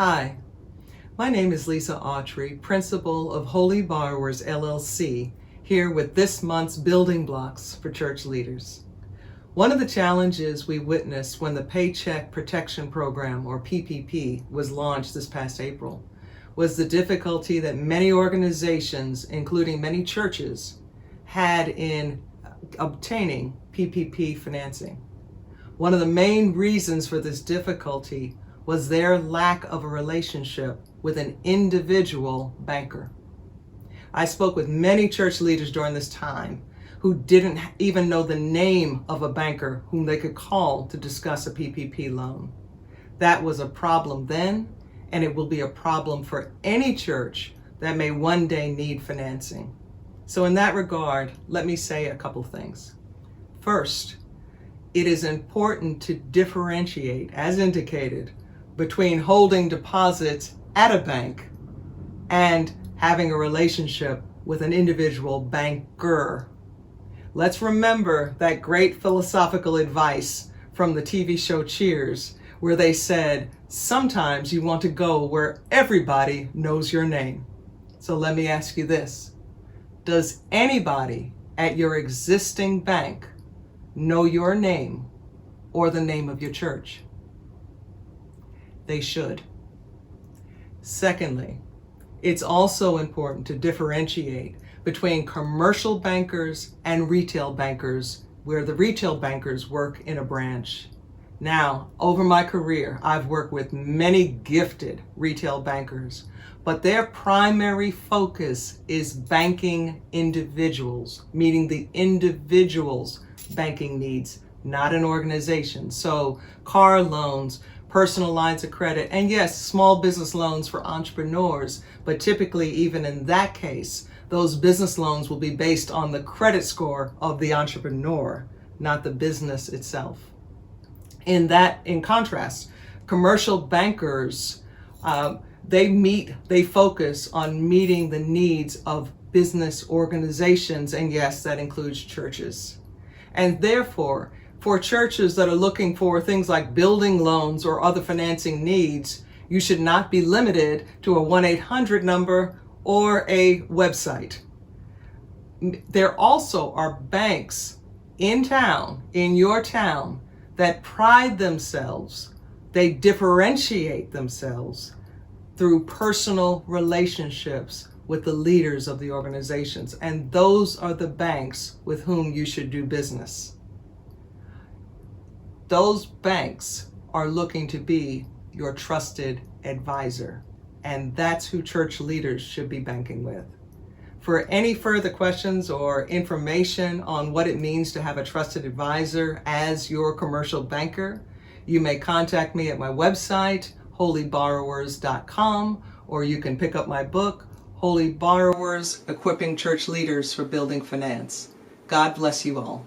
Hi, my name is Lisa Autry, Principal of Holy Borrowers, LLC, here with this month's Building Blocks for Church Leaders. One of the challenges we witnessed when the Paycheck Protection Program, or PPP, was launched this past April was the difficulty that many organizations, including many churches, had in obtaining PPP financing. One of the main reasons for this difficulty was their lack of a relationship with an individual banker. I spoke with many church leaders during this time who didn't even know the name of a banker whom they could call to discuss a PPP loan. That was a problem then, and it will be a problem for any church that may one day need financing. So in that regard, let me say a couple things. First, it is important to differentiate, as indicated, between holding deposits at a bank and having a relationship with an individual banker. Let's remember that great philosophical advice from the TV show Cheers, where they said, sometimes you want to go where everybody knows your name. So let me ask you this. Does anybody at your existing bank know your name or the name of your church? They should. Secondly, it's also important to differentiate between commercial bankers and retail bankers, where the retail bankers work in a branch. Now, over my career, I've worked with many gifted retail bankers, but their primary focus is banking individuals, meeting the individual's banking needs, not an organization. So car loans, personal lines of credit, and yes, small business loans for entrepreneurs, but typically even in that case, those business loans will be based on the credit score of the entrepreneur, not the business itself. In contrast, commercial bankers, they focus on meeting the needs of business organizations, and yes, that includes churches. And therefore, for churches that are looking for things like building loans or other financing needs, you should not be limited to a 1-800 number or a website. There also are banks in town, in your town, that pride themselves, they differentiate themselves through personal relationships with the leaders of the organizations. And those are the banks with whom you should do business. Those banks are looking to be your trusted advisor, and that's who church leaders should be banking with. For any further questions or information on what it means to have a trusted advisor as your commercial banker, you may contact me at my website, holyborrowers.com, or you can pick up my book, Holy Borrowers, Equipping Church Leaders for Building Finance. God bless you all.